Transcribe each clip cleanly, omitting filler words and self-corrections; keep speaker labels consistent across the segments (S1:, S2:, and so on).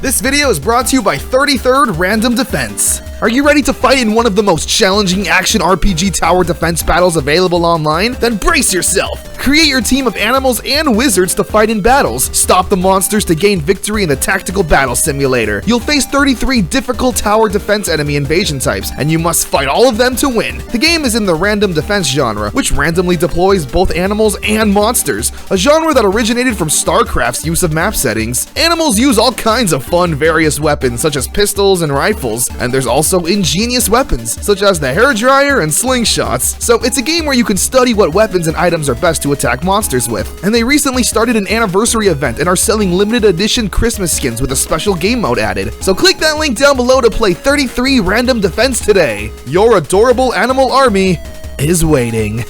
S1: This video is brought to you by 33rd Random Defense. Are you ready to fight in one of the most challenging action RPG tower defense battles available online? Then brace yourself! Create your team of animals and wizards to fight in battles. Stop the monsters to gain victory in the tactical battle simulator. You'll face 33 difficult tower defense enemy invasion types, and you must fight all of them to win. The game is in the random defense genre, which randomly deploys both animals and monsters, a genre that originated from StarCraft's use of map settings. Animals use all kinds of fun, various weapons, such as pistols and rifles, and there's also ingenious weapons, such as the hairdryer and slingshots. So it's a game where you can study what weapons and items are best to attack monsters with. And they recently started an anniversary event and are selling limited edition Christmas skins with a special game mode added. So click that link down below to play 33 Random Defense today. Your adorable animal army is waiting.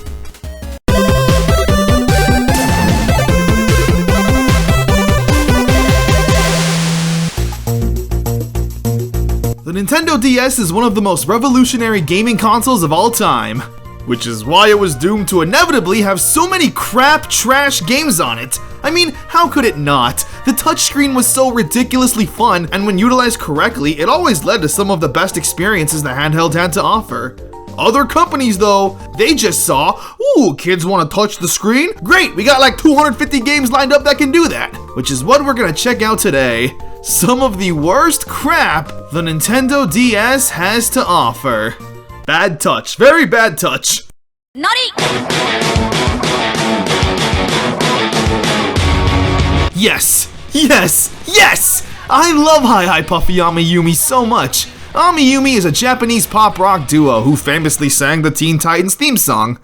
S1: The Nintendo DS is one of the most revolutionary gaming consoles of all time, which is why it was doomed to inevitably have so many crap, trash games on it. I mean, how could it not? The touchscreen was so ridiculously fun, and when utilized correctly, it always led to some of the best experiences the handheld had to offer. Other companies though, they just saw, ooh, kids want to touch the screen? Great, we got like 250 games lined up that can do that, which is what we're gonna check out today. Some of the worst crap the Nintendo DS has to offer. Bad touch, very bad touch.
S2: Naughty!
S1: Yes, yes, yes! I love Hi Puffy AmiYumi so much. AmiYumi is a Japanese pop rock duo who famously sang the Teen Titans theme song.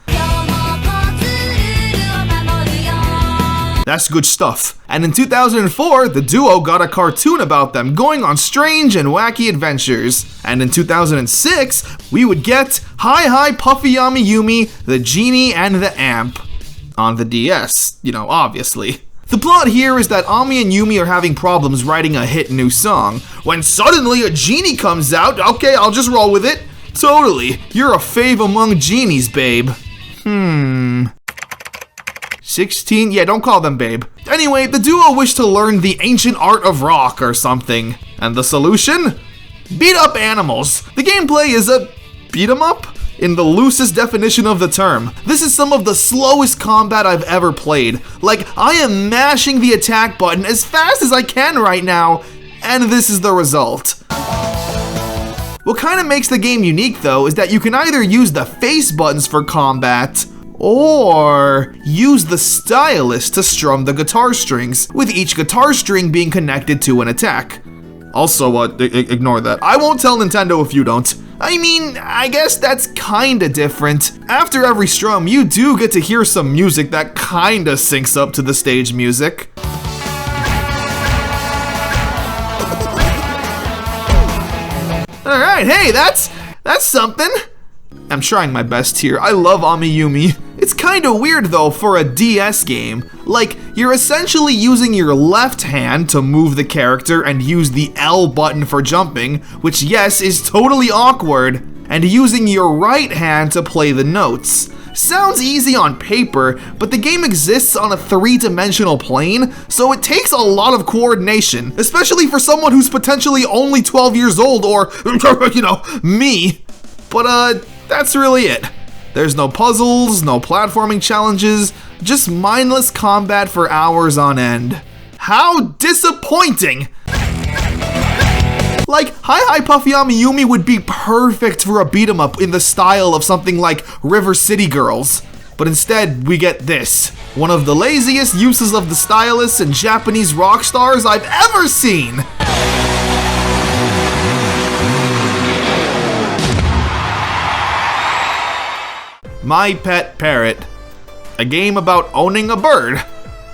S1: That's good stuff. And in 2004, the duo got a cartoon about them going on strange and wacky adventures. And in 2006, we would get Hi Puffy AmiYumi, the Genie and the Amp. On the DS, you know, obviously. The plot here is that Ami and Yumi are having problems writing a hit new song, when suddenly a genie comes out. Okay, I'll just roll with it. Totally, you're a fave among genies, babe. 16? Yeah, don't call them babe. Anyway, the duo wish to learn the ancient art of rock or something. And the solution? Beat up animals. The gameplay is a beat 'em up? In the loosest definition of the term. This is some of the slowest combat I've ever played. Like, I am mashing the attack button as fast as I can right now, and this is the result. What kind of makes the game unique though is that you can either use the face buttons for combat, or use the stylus to strum the guitar strings, with each guitar string being connected to an attack. Also, ignore that. I won't tell Nintendo if you don't. I mean, I guess that's kinda different. After every strum, you do get to hear some music that kinda syncs up to the stage music. Alright, hey, that's something. I'm trying my best here. I love AmiYumi. It's kinda weird though for a DS game. Like, you're essentially using your left hand to move the character and use the L button for jumping, which yes, is totally awkward, and using your right hand to play the notes. Sounds easy on paper, but the game exists on a 3-dimensional plane, so it takes a lot of coordination, especially for someone who's potentially only 12 years old or, you know, me. But that's really it. There's no puzzles, no platforming challenges, just mindless combat for hours on end. How disappointing! Like, Hi Puffy AmiYumi would be perfect for a beat 'em up in the style of something like River City Girls. But instead, we get this. One of the laziest uses of the stylus in Japanese rock stars I've ever seen! My Pet Parrot, a game about owning a bird.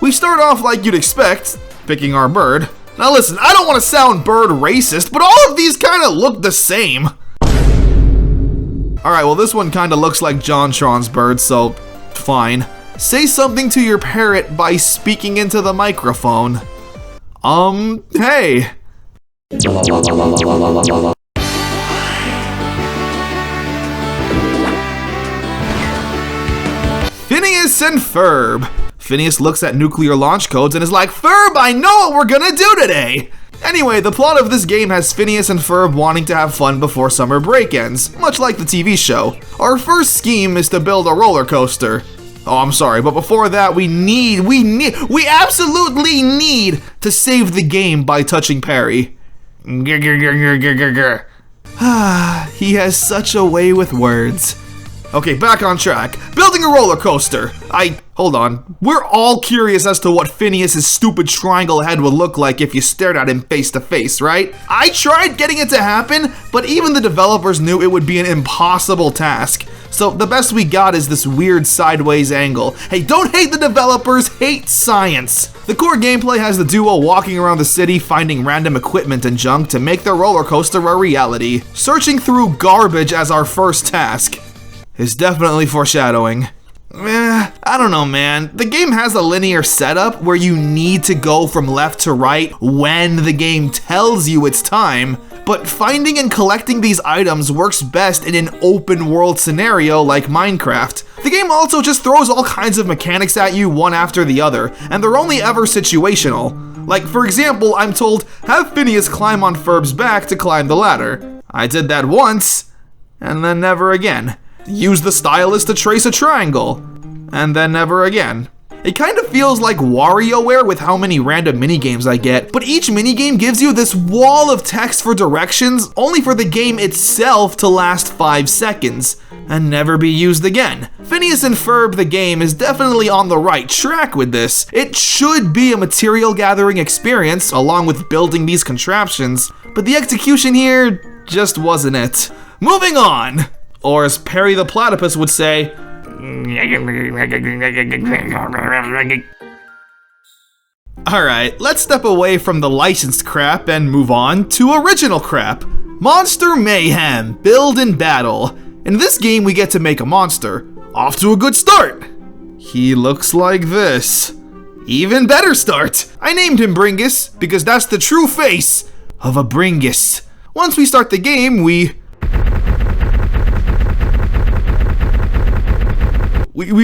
S1: We start off like you'd expect, picking our bird. Now listen, I don't want to sound bird racist, but all of these kind of look the same. Alright, well this one kind of looks like JonTron's bird, so fine. Say something to your parrot by speaking into the microphone. Hey. Phineas and Ferb. Phineas looks at nuclear launch codes and is like, Ferb, I know what we're gonna do today! Anyway, the plot of this game has Phineas and Ferb wanting to have fun before summer break ends, much like the TV show. Our first scheme is to build a roller coaster. Oh, I'm sorry, but before that, we absolutely need to save the game by touching Perry. He has such a way with words. Okay, back on track. Building a roller coaster. Hold on. We're all curious as to what Phineas's stupid triangle head would look like if you stared at him face to face, right? I tried getting it to happen, but even the developers knew it would be an impossible task. So the best we got is this weird sideways angle. Hey, don't hate the developers, hate science. The core gameplay has the duo walking around the city finding random equipment and junk to make their roller coaster a reality. Searching through garbage as our first task is definitely foreshadowing. I don't know, man. The game has a linear setup where you need to go from left to right when the game tells you it's time, but finding and collecting these items works best in an open world scenario like Minecraft. The game also just throws all kinds of mechanics at you one after the other, and they're only ever situational. Like, for example, I'm told, have Phineas climb on Ferb's back to climb the ladder. I did that once, and then never again. Use the stylus to trace a triangle, and then never again. It kind of feels like WarioWare with how many random minigames I get, but each minigame gives you this wall of text for directions, only for the game itself to last 5 seconds, and never be used again. Phineas and Ferb the game is definitely on the right track with this. It should be a material gathering experience, along with building these contraptions, but the execution here just wasn't it. Moving on! Or as Perry the Platypus would say, alright, let's step away from the licensed crap and move on to original crap. Monster Mayhem, Build and Battle. In this game we get to make a monster. Off to a good start! He looks like this. Even better start! I named him Bringus because that's the true face of a Bringus. Once we start the game, we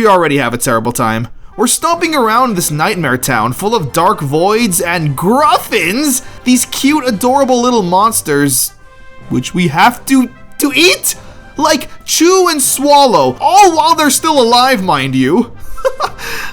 S1: already have a terrible time. We're stomping around this nightmare town full of dark voids and gruffins, these cute, adorable little monsters, which we have to eat? Like, chew and swallow, all while they're still alive, mind you.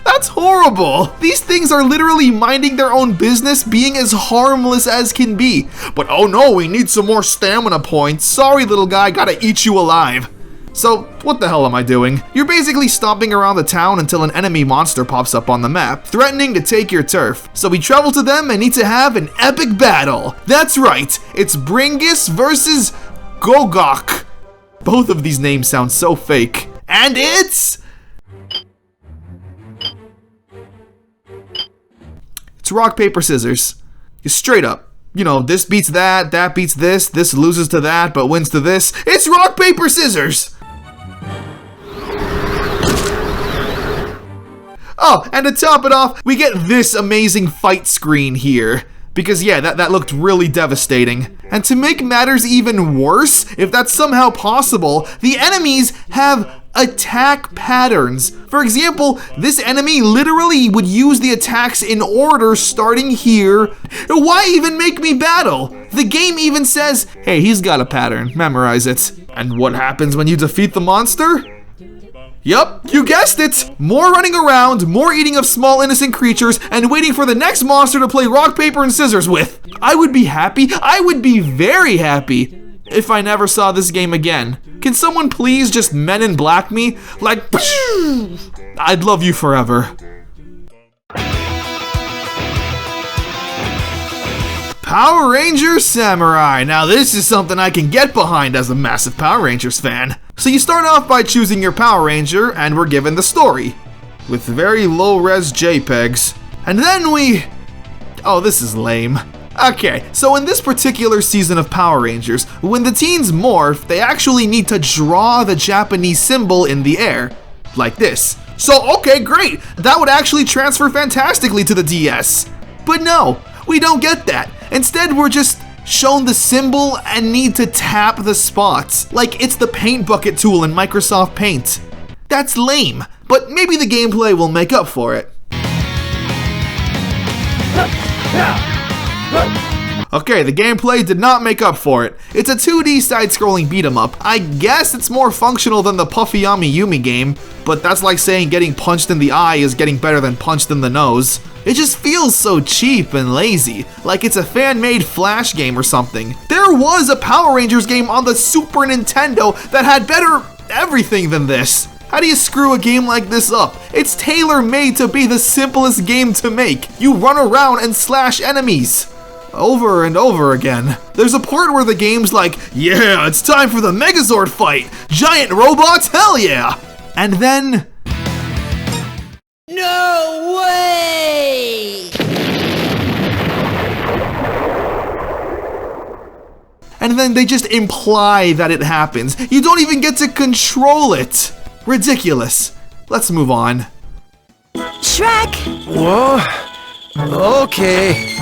S1: That's horrible. These things are literally minding their own business, being as harmless as can be. But oh no, we need some more stamina points. Sorry, little guy, gotta eat you alive. So, what the hell am I doing? You're basically stomping around the town until an enemy monster pops up on the map, threatening to take your turf. So we travel to them and need to have an epic battle. That's right, it's Bringus versus Gogok. Both of these names sound so fake. And it's rock, paper, scissors. Straight up. You know, this beats that, that beats this loses to that, but wins to this. It's rock, paper, scissors! Oh, and to top it off, we get this amazing fight screen here. Because yeah, that looked really devastating. And to make matters even worse, if that's somehow possible, the enemies have attack patterns. For example, this enemy literally would use the attacks in order starting here. Why even make me battle? The game even says, hey, he's got a pattern, memorize it. And what happens when you defeat the monster? Yup, you guessed it! More running around, more eating of small innocent creatures, and waiting for the next monster to play rock, paper, and scissors with. I would be happy, I would be very happy, if I never saw this game again. Can someone please just Men in Black me? Like, I'd love you forever. Power Rangers Samurai. Now this is something I can get behind as a massive Power Rangers fan. So you start off by choosing your Power Ranger, and we're given the story, with very low-res JPEGs. And then oh, this is lame. Okay, so in this particular season of Power Rangers, when the teens morph, they actually need to draw the Japanese symbol in the air, like this. So, okay, great, that would actually transfer fantastically to the DS. But no, we don't get that. Instead, we're just shown the symbol and need to tap the spots, like it's the paint bucket tool in Microsoft Paint. That's lame, but maybe the gameplay will make up for it. Okay, the gameplay did not make up for it. It's a 2D side-scrolling beat-em-up. I guess it's more functional than the Puffy AmiYumi game, but that's like saying getting punched in the eye is getting better than punched in the nose. It just feels so cheap and lazy, like it's a fan-made Flash game or something. There was a Power Rangers game on the Super Nintendo that had better everything than this. How do you screw a game like this up? It's tailor-made to be the simplest game to make. You run around and slash enemies over and over again. There's a part where the game's like, yeah, it's time for the Megazord fight. Giant robots, hell yeah. And then...
S2: No way!
S1: And then they just imply that it happens. You don't even get to control it. Ridiculous. Let's move on.
S2: Shrek!
S3: Whoa. Okay.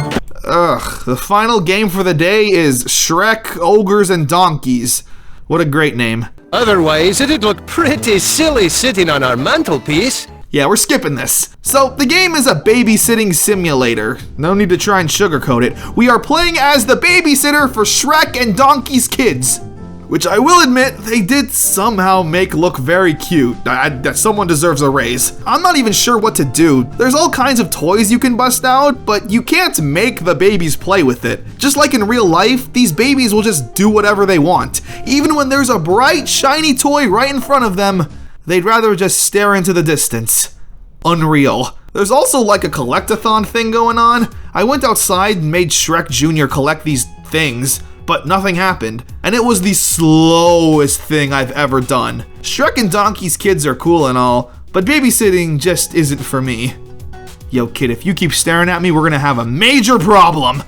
S1: Ugh, the final game for the day is Shrek, Ogres, and Donkeys. What a great name.
S3: Otherwise, it'd look pretty silly sitting on our mantelpiece.
S1: Yeah, we're skipping this. So, the game is a babysitting simulator. No need to try and sugarcoat it. We are playing as the babysitter for Shrek and Donkey's kids. Which I will admit, they did somehow make look very cute. That someone deserves a raise. I'm not even sure what to do. There's all kinds of toys you can bust out, but you can't make the babies play with it. Just like in real life, these babies will just do whatever they want. Even when there's a bright, shiny toy right in front of them, they'd rather just stare into the distance. Unreal. There's also like a collect-a-thon thing going on. I went outside and made Shrek Jr. collect these things, but nothing happened, and it was the slowest thing I've ever done. Shrek and Donkey's kids are cool and all, but babysitting just isn't for me. Yo kid, if you keep staring at me, we're gonna have a major problem.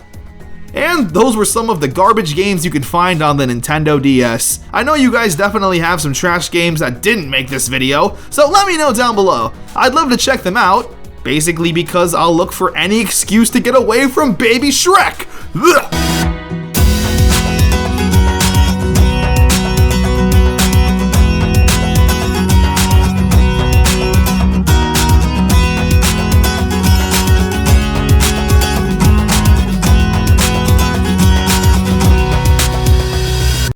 S1: And those were some of the garbage games you can find on the Nintendo DS. I know you guys definitely have some trash games that didn't make this video, so let me know down below. I'd love to check them out, basically because I'll look for any excuse to get away from baby Shrek. Ugh.